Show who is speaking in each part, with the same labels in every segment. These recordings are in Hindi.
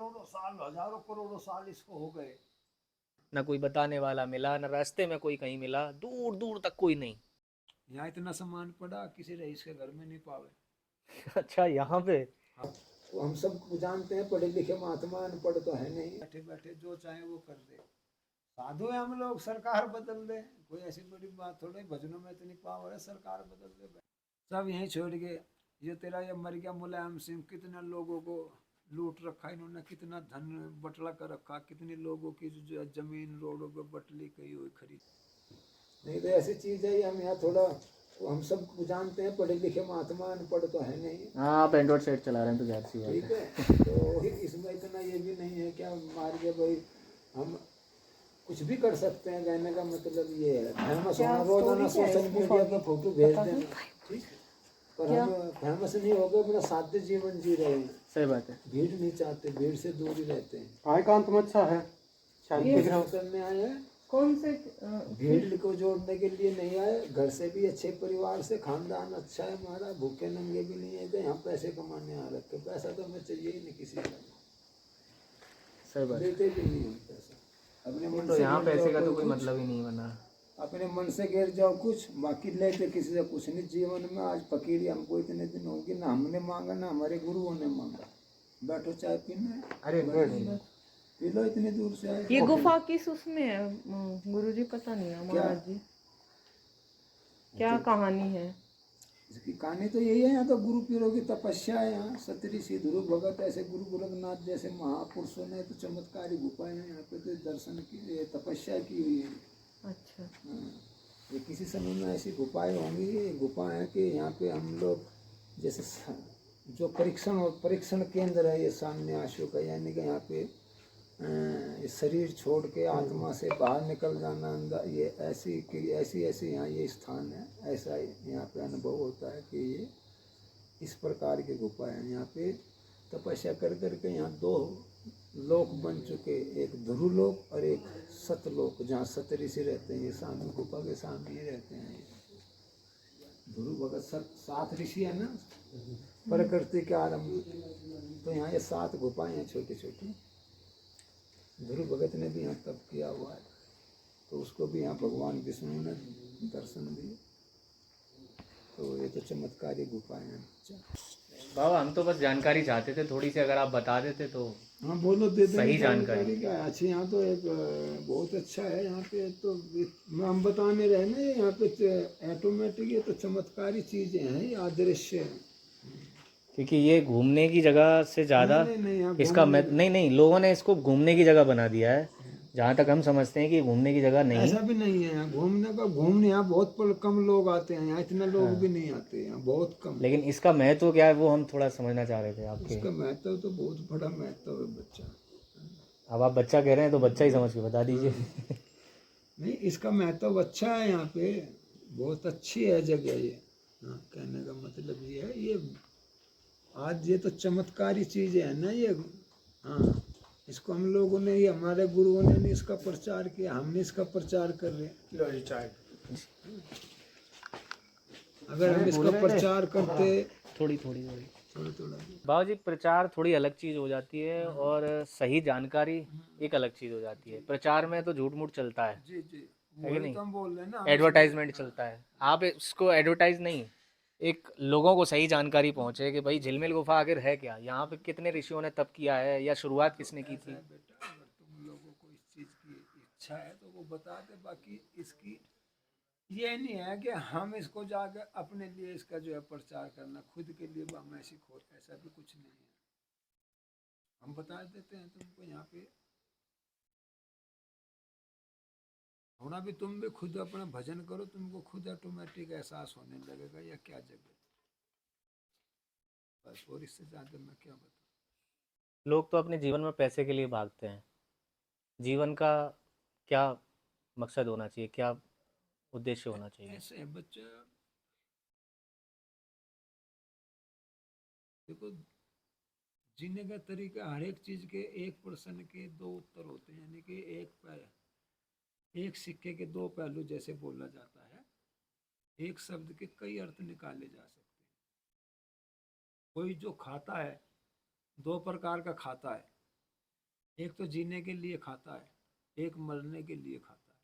Speaker 1: करोड़ों साल, हजारों करोड़ों साल इसको हो गए।
Speaker 2: ना कोई बताने वाला मिला, ना रास्ते में कोई कहीं मिला, दूर दूर तक कोई नहीं।
Speaker 1: यहाँ इतना सामान पड़ा, किसी रईस के घर में नहीं पावे।
Speaker 2: अच्छा, यहाँ पे?
Speaker 1: हाँ, तो हम सब जानते हैं, पढ़े लिखे महात्मा, अनपढ़ तो है नहीं, बैठे बैठे जो चाहे वो कर दे। साधु है हम लोग, सरकार बदल दे, कोई ऐसी बड़ी बात थोड़ी। भजनों में इतनी पावर है, सरकार बदल दे। सब यहीं छोड़ के, ये तेरा ये मर गया मुलायम सिंह, कितने लोगों को लूट रखा इन्होंने, कितना धन बटला कर रखा, कितने लोगों की जो जमीन रोडों पे बटली कही हुई खरीद। नहीं तो ऐसी चीज है, हम यहाँ थोड़ा, तो हम सब जानते हैं, पढ़े लिखे महात्मा, अनपढ़ तो है नहीं।
Speaker 2: हाँ, आप एंड्रॉइड सेट चला रहे हैं तो जाहिर सी बात
Speaker 1: ठीक
Speaker 2: है।
Speaker 1: है, तो इसमें इतना ये भी नहीं है क्या मार के भाई हम कुछ भी कर सकते हैं। कहने का मतलब ये है, फेमस होना, रोजाना सोशल मीडिया पे फोटो भेज देना, ठीक है, पर हम फेमस नहीं हो गए, अपना साध्य जीवन जी रहे हैं।
Speaker 2: सही बात है।
Speaker 1: भीड़ नहीं चाहते, भीड़ से दूर ही रहते हैं।
Speaker 3: एकांत में अच्छा है,
Speaker 1: ये करने आए हैं,
Speaker 4: कौन से
Speaker 1: भीड़ को जोड़ने के लिए नहीं आए। घर से भी अच्छे परिवार से, खानदान अच्छा है हमारा, भूखे नंगे भी नहीं है। तो यहाँ पैसे कमाने आ रखे, पैसा तो हमें चाहिए ही नहीं किसी का,
Speaker 2: सही बात है।
Speaker 1: देते भी नहीं हम पैसा। अपने मन
Speaker 2: तो
Speaker 1: से
Speaker 2: यहाँ
Speaker 1: गिर
Speaker 2: पैसे
Speaker 1: जाओ
Speaker 2: का तो
Speaker 1: कोई
Speaker 2: कोई
Speaker 1: कुछ,
Speaker 2: मतलब ही नहीं बना।
Speaker 1: अपने मन से गिर जाओ कुछ, बाकी लेते किसी से कुछ नहीं। जीवन में आज फकीरी हमको इतने दिन होगी ना, हमने मांगा ना हमारे गुरुओं ने मांगा। बैठो चाय पीना है,
Speaker 2: अरे
Speaker 1: पी लो, इतनी दूर से आए।
Speaker 4: ये गुफा किस उसमें है गुरुजी? पता नहीं है महाराज जी, क्या कहानी है
Speaker 1: इसकी? कहानी तो यही है, यहाँ तो गुरु पीरों की तपस्या है। यहाँ सतऋषि ध्रुव भगत, ऐसे गुरु गोरखनाथ जैसे महापुरुषों ने तो चमत्कारी गुफाएं हैं यहाँ पे, तो दर्शन की तपस्या की हुई है।
Speaker 4: अच्छा।
Speaker 1: हाँ, ये किसी समय में ऐसी गुफाएं होंगी। ये गुफा है कि यहाँ पे हम लोग जैसे जो परीक्षण केंद्र है ये सामने आशु का, यानी कि यहाँ पे शरीर छोड़ के आत्मा से बाहर निकल जाना अंदर, ये ऐसी यहाँ ये स्थान है। ऐसा यहाँ पे अनुभव होता है कि ये इस प्रकार की गुफा है। यहाँ पे तपस्या कर करके यहाँ दो लोक बन चुके, एक ध्रुव लोक और एक सतलोक, जहाँ सत ऋषि रहते हैं। ये सामने गुफा के सामने ही रहते हैं। ध्रुव भगत 7 ऋषि है ना, प्रकृति के आरंभ। तो यहाँ ये 7 गुफाएं हैं छोटी छोटी। ध्रुव भगत ने भी यहाँ तप किया हुआ है, तो उसको भी यहाँ भगवान विष्णु ने दर्शन दिए। तो ये तो चमत्कारी गुफाएं हैं।
Speaker 2: बाबा, हम तो बस जानकारी चाहते थे थोड़ी सी, अगर आप बता देते तो।
Speaker 1: हाँ बोलो, दे देंगे
Speaker 2: सही जानकारी।
Speaker 1: क्या है अच्छी। यहाँ तो एक बहुत अच्छा है यहाँ पे। तो हम बताने रहे ना, यहाँ पे ऑटोमेटिक ये तो चमत्कारी चीजें हैं, ये अदृश्य है।
Speaker 2: क्योंकि ये घूमने की जगह से ज़्यादा
Speaker 1: नहीं,
Speaker 2: इसका नहीं, लोगों ने इसको घूमने की जगह बना दिया है। जहाँ तक हम समझते हैं कि घूमने की जगह नहीं।
Speaker 1: ऐसा भी नहीं है। यहाँ घूमने यहाँ बहुत कम लोग आते हैं। यहाँ इतने लोग भी नहीं आते, यहाँ बहुत कम।
Speaker 2: लेकिन इसका महत्व क्या है वो हम थोड़ा समझना चाह रहे थे आपके।
Speaker 1: इसका महत्व तो बहुत बड़ा महत्व है बच्चा।
Speaker 2: अब आप बच्चा कह रहे हैं तो बच्चा ही समझ के बता दीजिए।
Speaker 1: नहीं, इसका महत्व अच्छा है। यहाँ पे बहुत अच्छी है जगह ये। हाँ, कहने का मतलब ये है, ये आज ये तो चमत्कारी चीजें है ना ये। हाँ, इसको हम लोगों ने, ये हमारे गुरुओं ने नहीं इसका प्रचार किया, हमने इसका प्रचार कर रहे हैं। अगर हम इसका प्रचार करते थोड़ा
Speaker 2: बाबा जी, प्रचार थोड़ी अलग चीज़ हो जाती है और सही जानकारी एक अलग चीज़ हो जाती है। प्रचार में तो झूठ मूठ चलता है,
Speaker 1: जी जी,
Speaker 2: है कि नहीं?
Speaker 1: तो हम बोल रहे हैं ना,
Speaker 2: एडवर्टाइजमेंट चलता है। आप इसको एडवर्टाइज नहीं, एक लोगों को सही जानकारी पहुंचे कि भाई झिलमिल गुफा आखिर है क्या, यहाँ पे कितने ऋषियों ने तप किया है, या शुरुआत किसने की थी।
Speaker 1: बेटा, अगर तुम लोगों को इस चीज की इच्छा है तो वो बता दे। बाकी इसकी ये नहीं है कि हम इसको जाकर अपने लिए इसका जो है प्रचार करना, खुद के लिए हम ऐसी खोज, ऐसा भी कुछ नहीं है। हम बता देते हैं तुमको यहाँ पे, थोड़ा भी तुम भी खुद अपना भजन करो, तुमको खुद ऑटोमेटिक एहसास होने लगेगा या क्या जगह। बस, और इससे ज्यादा मैं क्या बताऊं।
Speaker 2: लोग तो अपने जीवन में पैसे के लिए भागते हैं। जीवन का क्या मकसद होना चाहिए, क्या उद्देश्य होना चाहिए?
Speaker 1: ऐसे है बच्चा, देखो, जीने का तरीका, हर एक चीज के एक प्रश्न के 2 उत्तर होते हैं। यानी कि एक सिक्के के 2 पहलू जैसे बोला जाता है। एक शब्द के कई अर्थ निकाले जा सकते हैं। कोई जो खाता है, 2 प्रकार का खाता है। एक तो जीने के लिए खाता है, एक मरने के लिए खाता है।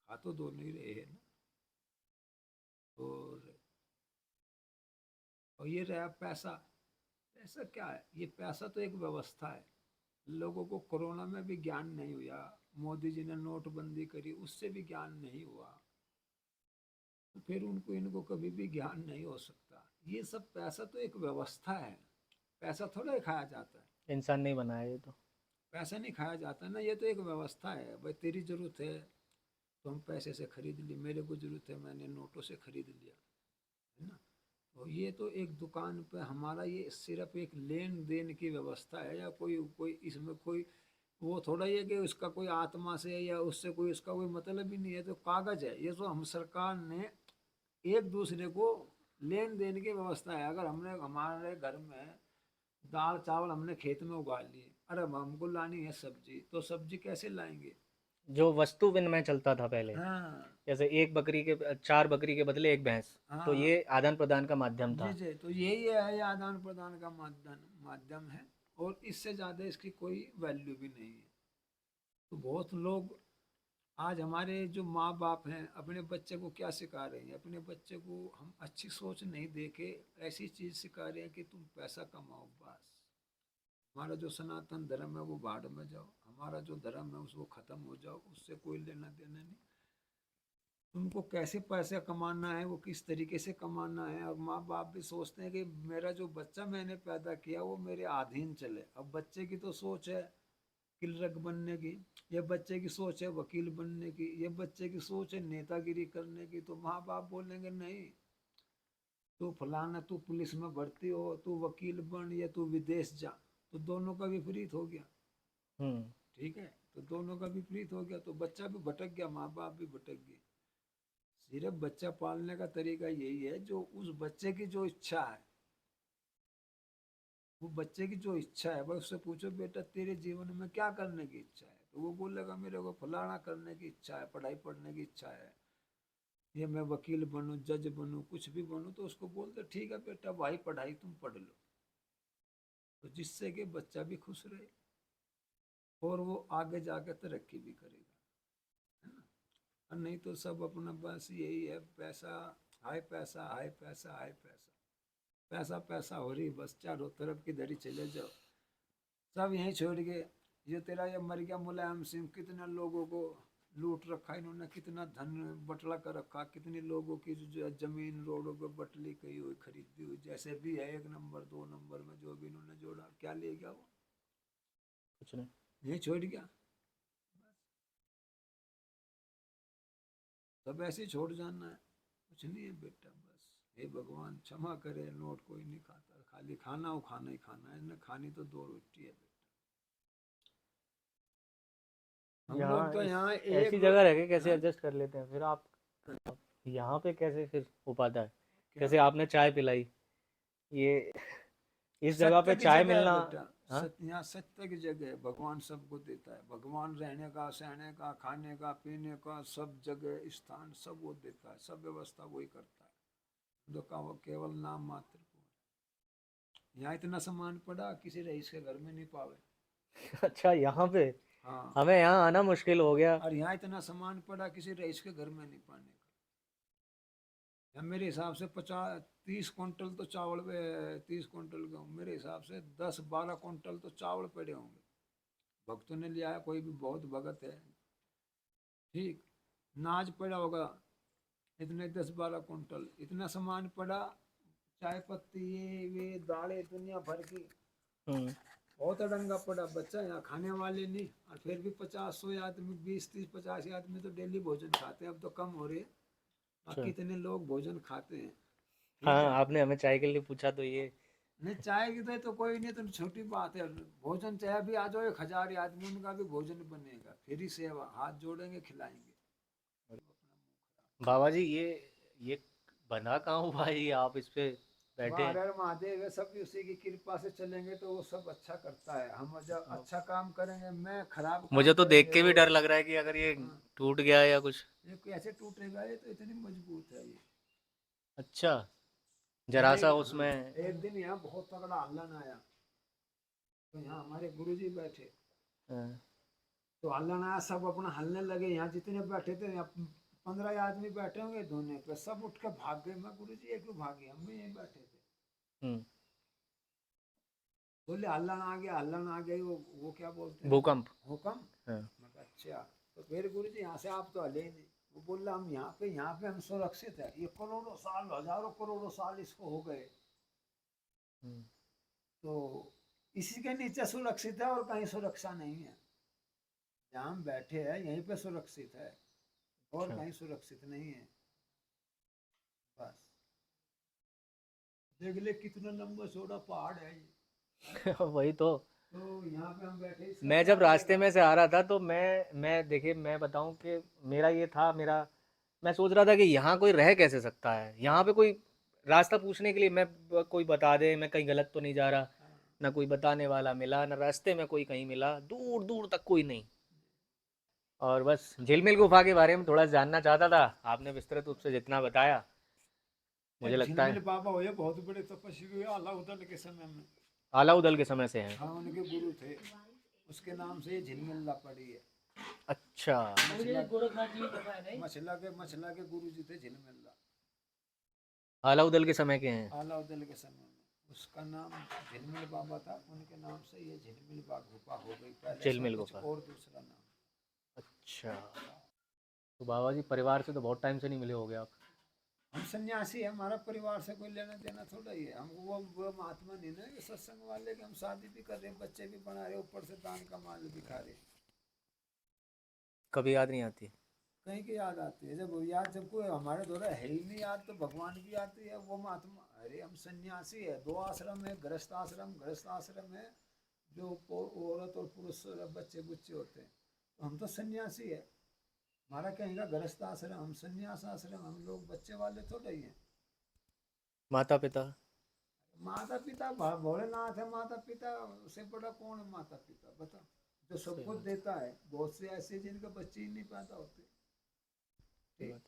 Speaker 1: खा तो दोनों ही रहे हैं ना। और ये रहा पैसा। पैसा क्या है? ये पैसा तो एक व्यवस्था है। लोगों को कोरोना में भी ज्ञान नहीं हुआ, मोदी जी ने नोटबंदी करी उससे भी ज्ञान नहीं हुआ, तो फिर उनको इनको कभी भी ज्ञान नहीं हो सकता। ये सब पैसा तो एक व्यवस्था है, पैसा थोड़ा ही खाया जाता है।
Speaker 2: इंसान नहीं बनाया ये तो।
Speaker 1: पैसा नहीं खाया जाता ना, ये तो एक व्यवस्था है। भाई तेरी जरूरत है तो हम पैसे से खरीद लिए, मेरे को जरूरत है मैंने नोटों से खरीद लिया, है ना। तो ये तो एक दुकान पे हमारा ये सिर्फ एक लेन देन की व्यवस्था है, या कोई कोई इसमें कोई वो थोड़ा ही है कि उसका कोई आत्मा से या उससे कोई उसका कोई मतलब ही नहीं है। तो कागज है ये, तो हम सरकार ने एक दूसरे को लेन देन की व्यवस्था है। अगर हमने हमारे घर में दाल चावल हमने खेत में उगा लिए, अरे अब हमको लानी है सब्जी, तो सब्जी कैसे लाएंगे?
Speaker 2: जो वस्तु विनिमय चलता था पहले,
Speaker 1: हाँ
Speaker 2: जैसे एक बकरी के 4 बकरी के बदले एक भैंस, तो
Speaker 1: हाँ।
Speaker 2: ये आदान प्रदान का माध्यम
Speaker 1: जी
Speaker 2: था।
Speaker 1: जी, तो यही है, ये आदान प्रदान का माध्यम है। और इससे ज़्यादा इसकी कोई वैल्यू भी नहीं है। तो बहुत लोग आज हमारे जो माँ बाप हैं अपने बच्चे को क्या सिखा रहे हैं? अपने बच्चे को हम अच्छी सोच नहीं दे के ऐसी चीज़ सिखा रहे हैं कि तुम पैसा कमाओ बस। हमारा जो सनातन धर्म है वो बाढ़ में जाओ, हमारा जो धर्म है उसको ख़त्म हो जाओ, उससे कोई लेना देना नहीं। उनको कैसे पैसे कमाना है, वो किस तरीके से कमाना है। और माँ बाप भी सोचते हैं कि मेरा जो बच्चा मैंने पैदा किया वो मेरे अधीन चले। अब बच्चे की तो सोच है क्लर्क बनने की, ये बच्चे की सोच है वकील बनने की, ये बच्चे की सोच है नेतागिरी करने की। तो माँ बाप बोलेंगे नहीं, तू फलाना, तू पुलिस में भर्ती हो, तू वकील बन, या तू विदेश जा। तो दोनों का विपरीत हो गया।
Speaker 2: हम्म।
Speaker 1: ठीक है, तो दोनों का विपरीत हो गया, तो बच्चा भी भटक गया, माँ बाप भी भटक गए। सिर्फ बच्चा पालने का तरीका यही है, जो उस बच्चे की जो इच्छा है, वो बच्चे की जो इच्छा है, भाई उससे पूछो बेटा तेरे जीवन में क्या करने की इच्छा है, तो वो बोलेगा मेरे को फलाना करने की इच्छा है, पढ़ाई पढ़ने की इच्छा है, ये मैं वकील बनूं, जज बनूं, कुछ भी बनूं। तो उसको बोलते ठीक है बेटा भाई पढ़ाई तुम पढ़ लो, तो जिससे कि बच्चा भी खुश रहे और वो आगे जाकर तरक्की भी करेगा, है ना। और नहीं तो सब अपना बस यही है, पैसा, हाय पैसा, हाय पैसा, हाय पैसा, पैसा पैसा हो रही बस, चारों तरफ की धरी चले जाओ। सब यहीं छोड़ के ये तेरा ये मर गया मुलायम सिंह, कितने लोगों को लूट रखा इन्होंने, कितना धन बटला कर रखा, कितने लोगों की जो जमीन रोडों पे बटली कही हुई खरीदी हुई, जैसे भी है 1 नंबर 2 नंबर में जो भी इन्होंने जोड़ा, क्या ले गया वो?
Speaker 2: कुछ नहीं।
Speaker 1: यहीं छोड़ गया। सब ऐसे ही छोड़ जाना है, कुछ नहीं है बेटा बस। हे भगवान क्षमा करे, नोट कोई नहीं खाता, खाली खाना हो, खाना ही खाना है ना, खानी तो 2 रोटी है बेटा। हम लोग
Speaker 2: यहाँ
Speaker 1: तो
Speaker 2: इस
Speaker 1: यहाँ
Speaker 2: ऐसी
Speaker 1: एक
Speaker 2: जगह रह के कैसे
Speaker 1: हाँ,
Speaker 2: एडजस्ट कर लेते हैं फिर आप? यहाँ पे कैसे फिर हो पाता है?
Speaker 1: क्या?
Speaker 2: जैसे आपने चाय पिलाई, ये इस जगह
Speaker 1: सत्य
Speaker 2: पे
Speaker 1: की
Speaker 2: चाय
Speaker 1: जगह है
Speaker 2: मिलना।
Speaker 1: बेटा,
Speaker 2: हाँ।
Speaker 1: सत्य, यहाँ सत्य की जगह है। भगवान सबको देता है, भगवान रहने का, सहने का, खाने का, पीने का, सब जगह स्थान सब वो देता है, सब व्यवस्था वही करता है। जो का वो केवल नाम मात्र को है। यहाँ इतना सामान पड़ा किसी रईस के घर में नहीं पावे।
Speaker 2: अच्छा, यहाँ पे
Speaker 1: हाँ,
Speaker 2: हमें यहाँ आना मुश्किल हो गया।
Speaker 1: और यहाँ इतना सामान पड़ा किसी रईस के घर में नहीं पाने का। या मेरे हिसाब से 50-30 कुंटल तो चावल, 30 कुंटल गेहूँ, मेरे हिसाब से 10-12 कुंटल तो चावल पड़े होंगे। भक्तों ने लिया है, कोई भी बहुत भगत है, ठीक, नाज पड़ा होगा इतने 10-12 कुंटल, इतना सामान पड़ा, चाय पत्ती ये वे दालें दुनिया भर की,
Speaker 2: हम्म।
Speaker 1: बहुत अड़ंगा पड़ा। बच्चा यहाँ खाने वाले नहीं, और फिर भी 50-100 आदमी, 20-30-85 आदमी तो डेली भोजन खाते हैं, अब तो कम हो रहे हैं,
Speaker 2: अच्छा।
Speaker 1: कितने लोग भोजन खाते हैं। ठीक
Speaker 2: हाँ,
Speaker 1: है,
Speaker 2: आपने हमें चाय के लिए पूछा तो ये।
Speaker 1: नहीं चाय की तो कोई नहीं, तो छोटी बात है। भोजन चाहे भी आ जाओ 1000 आदमी, उनका भी भोजन बनेगा, फ्री सेवा, हाथ जोड़ेंगे खिलाएंगे।
Speaker 2: बाबा जी, ये बना कहाँ हुआ है ये? आप इस पे बैठे
Speaker 1: हर
Speaker 2: हैं।
Speaker 1: हर महादेव है, सब उसी की कृपा से चलेंगे तो वो सब अच्छा करता है। हम जब
Speaker 2: हाँ।
Speaker 1: अच्छा काम करेंगे, मैं खराब काम
Speaker 2: मुझे तो देख
Speaker 1: करेंगे
Speaker 2: के भी
Speaker 1: वो।
Speaker 2: डर लग रहा है कि अगर ये
Speaker 1: हाँ,
Speaker 2: टूट गया या कुछ।
Speaker 1: ये कैसे टूटेगा? ये तो इतनी मजबूत है ये।
Speaker 2: अच्छा, जरा
Speaker 1: मैंने
Speaker 2: सा
Speaker 1: हाँ,
Speaker 2: उसमें।
Speaker 1: एक दिन यहाँ बहुत तगड़ा हल्ला आया, तो यहाँ हमारे गुरुजी बैठे,
Speaker 2: हाँ,
Speaker 1: तो हल्ला आया, सब अपना हलने लगे। यहाँ जितने बैठे थे, यहाँ 15 आदमी बैठे होंगे धोने पे, सब उठ के भाग गए। मैं गुरु जी ये क्यों भागे, हम भी यहीं बैठे थे।
Speaker 2: हम्म,
Speaker 1: बोले हल्ला आ गया, हल्ला आ गया, वो क्या बोलते हैं,
Speaker 2: भूकंप।
Speaker 1: भूकंप।
Speaker 2: हाँ,
Speaker 1: मैं कहा, अच्छा। तो फिर गुरु जी यहाँ से आप तो हले ही नहीं। वो बोल रहा हम यहाँ पे हम सुरक्षित है। ये करोड़ों साल, हजारों करोड़ों साल इसको हो गए,
Speaker 2: हम्म,
Speaker 1: तो इसी के नीचे सुरक्षित है और कहीं सुरक्षा नहीं है। जहाँ हम बैठे हैं यहीं पे सुरक्षित है, और
Speaker 2: अच्छा।
Speaker 1: कहीं सुरक्षित नहीं है। बस देख ले कितना लंबा चौड़ा पहाड़ है ये।
Speaker 2: वही तो।
Speaker 1: तो यहाँ पे हम बैठे, इसका
Speaker 2: मैं
Speaker 1: क्या
Speaker 2: जब रास्ते
Speaker 1: मिलेगा?
Speaker 2: में से आ रहा था तो मैं देखिए, मैं बताऊं कि मेरा ये था, मेरा मैं सोच रहा था कि यहाँ कोई रह कैसे सकता है, यहाँ पे कोई रास्ता पूछने के लिए कोई बता दे मैं कहीं गलत तो नहीं जा रहा। ना कोई बताने वाला मिला, ना रास्ते में कोई कहीं मिला, दूर दूर तक कोई नहीं। और बस झिलमिल गुफा के बारे में थोड़ा जानना चाहता था, आपने विस्तृत रूप से जितना बताया मुझे लगता
Speaker 1: झिलमिल
Speaker 2: है
Speaker 1: बाबा हुए बहुत बड़े तपस्वी हुए अलाउद्दीन के समय में।
Speaker 2: आलाउदल के समय से हैं।
Speaker 1: हाँ, उनके गुरु थे, उसके नाम से ये झिलमिल्ला पड़ी है।
Speaker 2: अच्छा।
Speaker 1: मछला के गुरु जी थे झिलमिल्ला,
Speaker 2: आलाउदल के समय के हैं।
Speaker 1: अलाउद्दीन के समय में। उसका नाम झिलमिल बाबा था, उनके नाम से ये झिलमिल बाग गुफा हो गई। पहले
Speaker 2: झिलमिल
Speaker 1: इसका कुछ
Speaker 2: गुफा।
Speaker 1: और दूसरा नाम।
Speaker 2: अच्छा, तो बाबा जी परिवार से तो बहुत टाइम से नहीं मिले होगे आप।
Speaker 1: हम सन्यासी है, हमारा परिवार से कोई लेना देना थोड़ा ही है। हम वो महात्मा नहीं ना, ये सत्संग वाले के हम शादी भी कर रहे हैं, बच्चे भी बना रहे, ऊपर से दान का माल भी खा रहे।
Speaker 2: कभी याद नहीं आती।
Speaker 1: कहीं की याद आती है, जब याद, जब कोई हमारे द्वारा है ही नहीं याद, तो भगवान की आती है, वो महात्मा। अरे हम सन्यासी है, 2 आश्रम है, गृहस्थ आश्रम है, जो औरत और पुरुष बच्चे बुच्चे होते हैं। तो हम तो सन्यासी है, हमारा कहीं का गृहस्थ आश्रम, हम सन्यास आश्रम, हम लोग बच्चे वाले थोड़े ही हैं।
Speaker 2: माता पिता।
Speaker 1: माता पिता भोलेनाथ है, माता पिता से बड़ा कौन है? माता पिता बता, जो सब
Speaker 2: सही
Speaker 1: कुछ
Speaker 2: बात
Speaker 1: देता है। बहुत से ऐसे जिनके बच्चे ही नहीं पैदा होते।
Speaker 2: सही
Speaker 1: ठीक।
Speaker 2: बात।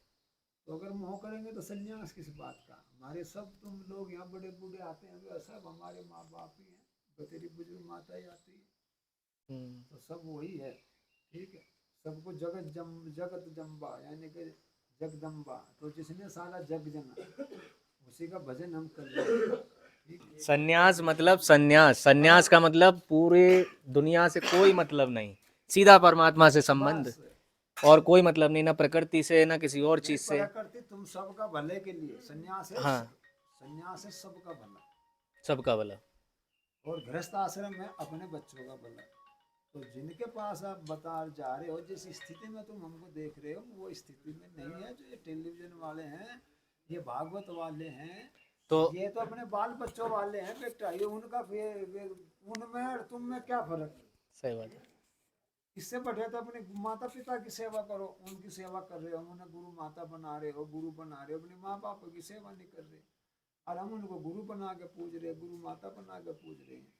Speaker 1: तो अगर मोह करेंगे तो संन्यास किस बात का? हमारे सब तुम लोग यहाँ बड़े बूढ़े आते हैं, वे सब हमारे माँ बाप ही हैं। तो तेरी बुजुर्ग माता ही आती है,
Speaker 2: हम्म,
Speaker 1: तो सब वही है। ठीक है। सबको जगत जम्बा, यानी कि जगदम्बा, तो जिसने सारा जग जना, उसी का भजन हम कर रहे हैं। ठीक है।
Speaker 2: संन्यास मतलब संन्यास, संन्यास का मतलब पूरे दुनिया से कोई मतलब नहीं, सीधा परमात्मा से संबंध।
Speaker 1: बस
Speaker 2: और कोई मतलब नहीं, ना प्रकृति से ना किसी और
Speaker 1: नहीं,
Speaker 2: चीज से।
Speaker 1: प्रकृति तुम सबका भले के लिए संन्यास है।
Speaker 2: हाँ,
Speaker 1: संन्यास है सबका भला,
Speaker 2: सबका भला।
Speaker 1: और गृहस्थ आश्रम में अपने बच्चों का भला। तो जिनके पास आप बता जा रहे हो, जिस स्थिति में तुम हमको देख रहे हो, वो स्थिति में नहीं है जो ये टेलीविजन वाले हैं, ये भागवत वाले हैं।
Speaker 2: तो
Speaker 1: ये तो अपने बाल बच्चों वाले हैं बेटा, ये उनका उनमें और तुम में क्या फर्क है?
Speaker 2: सही बात है।
Speaker 1: इससे बढ़िया तो अपने माता पिता की सेवा करो, उनकी सेवा कर रहे हो, उन्हें गुरु माता बना रहे हो, गुरु बना रहे हो, अपने माँ बाप की सेवा नहीं कर रहे। और हम उनको गुरु बना के पूज रहे, गुरु माता बना के पूज रहे हैं।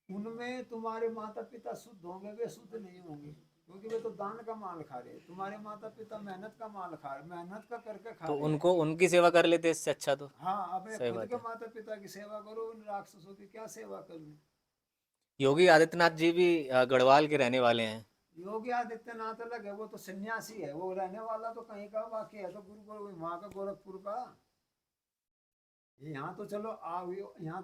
Speaker 1: उनमें तुम्हारे माता पिता शुद्ध होंगे, वे शुद्ध नहीं होंगे, क्योंकि वे तो दान का माल खा रहे हैं। तुम्हारे माता पिता मेहनत का माल खा रहे, मेहनत का करके खा
Speaker 2: तो
Speaker 1: रहे हैं।
Speaker 2: उनको उनकी सेवा कर लेते इससे अच्छा तो।
Speaker 1: हाँ, अपने
Speaker 2: सही
Speaker 1: खुद
Speaker 2: बात
Speaker 1: के
Speaker 2: है।
Speaker 1: माता पिता की सेवा करो, उन राक्षसों की क्या सेवा करनी?
Speaker 2: योगी आदित्यनाथ जी भी गढ़वाल के रहने वाले हैं।
Speaker 1: योगी आदित्यनाथ अलग है, वो तो सन्यासी है, वो रहने वाला तो कहीं का वाक्य है, तो गुरु वहाँ का गोरखपुर का। यहाँ तो चलो यहाँ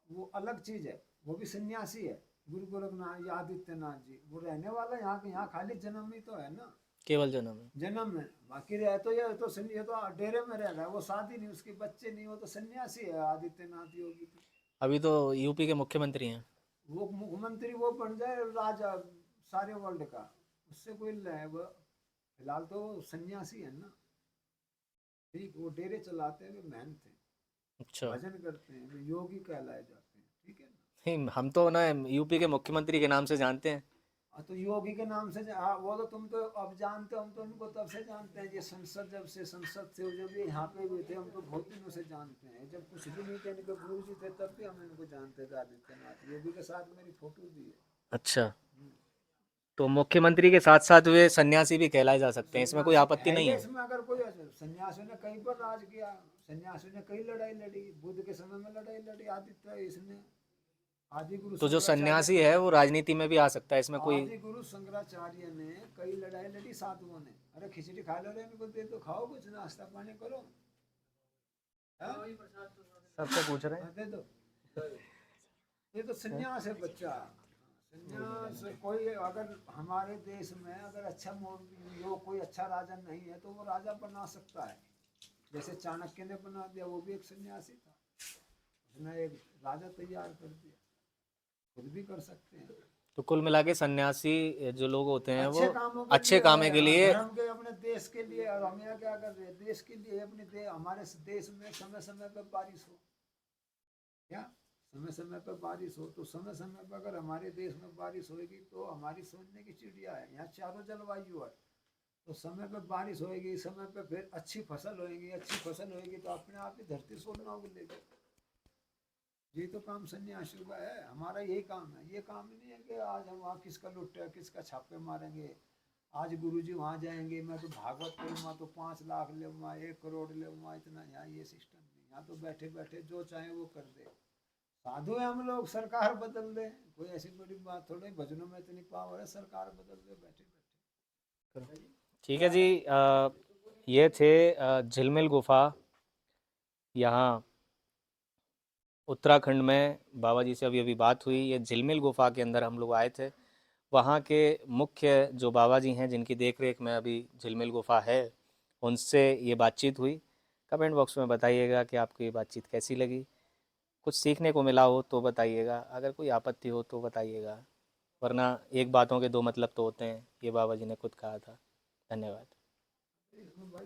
Speaker 1: वो अलग चीज है, वो भी सन्यासी है। गुरु गोरखनाथ आदित्यनाथ जी, वो रहने वाला यहाँ के, यहाँ खाली जन्म ही तो है ना,
Speaker 2: केवल जन्म है।
Speaker 1: जन्म में। बाकी रह तो ये तो डेरे में रह रहा है, वो शादी नहीं, उसके बच्चे नहीं, वो तो सन्यासी है आदित्यनाथ योगी तो।
Speaker 2: अभी तो यूपी के मुख्यमंत्री हैं।
Speaker 1: वो मुख्यमंत्री वो बन जाए राजा सारे वर्ल्ड का, उससे कोई वो फिलहाल तो सन्यासी है ना। ठीक, वो डेरे चलाते हैं, वे मेहनत है,
Speaker 2: अच्छा।
Speaker 1: भजन करते हैं, वे योगी कहलाए जाते हैं। ठीक है ना।
Speaker 2: नहीं, हम तो ना यूपी के मुख्यमंत्री के नाम से जानते हैं।
Speaker 1: तो योगी के नाम से वो तो तुम तो अब जानते हो, हम तो उनको तब से जानते हैं, ये जब से संसद से जब ये यहाँ पे भी थे, हम तो बहुत दिनों से जानते हैं। जब कुछ भी नहीं थे, इनके गुरु जी थे, तब भी हम इनको जानते थे। आदित्यनाथ योगी के साथ मेरी फोटो भी है।
Speaker 2: अच्छा, तो मुख्यमंत्री के साथ साथ वे सन्यासी भी कहलाए जा सकते हैं, इसमें कोई
Speaker 1: सन्यासी
Speaker 2: आपत्ति
Speaker 1: है
Speaker 2: नहीं
Speaker 1: ये,
Speaker 2: है।
Speaker 1: इसमें अगर कोई सन्यासियों ने कहीं पर राज किया, सन्यासियों ने कई लड़ाई लड़ी, बुद्ध के समय में लड़ाई लड़ी, आदित्य इसने आदि गुरु
Speaker 2: तो जो
Speaker 1: शंकराचार्य
Speaker 2: सन्यासी है वो राजनीति में भी आ सकता है, इसमें कोई?
Speaker 1: आदि गुरु शंकराचार्य ने कई लड़ाई लड़ी साधुओं ने। अरे खिचड़ी खा लो रे, इनको दे दो, खाओ, कुछ नाश्ता पानी करो। हाँ?
Speaker 2: सबसे पूछ रहे हैं।
Speaker 1: हाँ, दे दो। ये तो संन्यास है बच्चा। संन्यास कोई अगर हमारे देश में अगर अच्छा कोई अच्छा राजा नहीं है तो वो राजा बना सकता है। जैसे चाणक्य ने बना दिया, वो भी एक सन्यासी था, उसने एक राजा तैयार कर दिया। खुद भी कर सकते हैं।
Speaker 2: तो कुल मिला के सन्यासी जो लोग होते हैं वो
Speaker 1: अच्छे कामों
Speaker 2: अच्छे काम के लिए,
Speaker 1: धर्म के, अपने देश के लिए। और हम यहाँ क्या कर रहे हैं, देश के लिए, अपने हमारे देश में समय समय पर बारिश हो, क्या समय समय पर बारिश हो, तो समय समय पर अगर हमारे देश में बारिश होगी तो हमारी सोचने की चिड़िया है, यहाँ चारों जलवायु है, तो समय पर बारिश होगी, समय पर फिर अच्छी फसल होगी, अच्छी फसल होगी तो अपने आप ही धरती सोना उगलेगी। ये तो काम सन्यासियों का है, हमारा यही काम है। ये काम नहीं है कि आज हम वहाँ किसका लुट्टे, किसका छापे मारेंगे। आज गुरुजी वहाँ जाएंगे, मैं तो भागवत करूँगा तो 5 लाख लूँगा, 1 करोड़ लूँगा, इतना। यहाँ ये सिस्टम नहीं, यहाँ तो बैठे बैठे जो चाहे वो कर दे। साधु है हम लोग, सरकार बदल दे, कोई ऐसी बड़ी बात थोड़ी। भजनों में इतनी पावर है, सरकार बदल दे बैठे बैठे।
Speaker 2: ठीक है जी। ये थे झिलमिल गुफा, यहाँ उत्तराखंड में। बाबा जी से अभी अभी बात हुई। ये झिलमिल गुफा के अंदर हम लोग आए थे। वहाँ के मुख्य जो बाबा जी हैं जिनकी देख रेख में अभी झिलमिल गुफा है, उनसे ये बातचीत हुई। कमेंट बॉक्स में बताइएगा कि आपको ये बातचीत कैसी लगी। कुछ सीखने को मिला हो तो बताइएगा, अगर कोई आपत्ति हो तो बताइएगा, वरना एक बातों के दो मतलब तो होते हैं, ये बाबा जी ने खुद कहा था। धन्यवाद।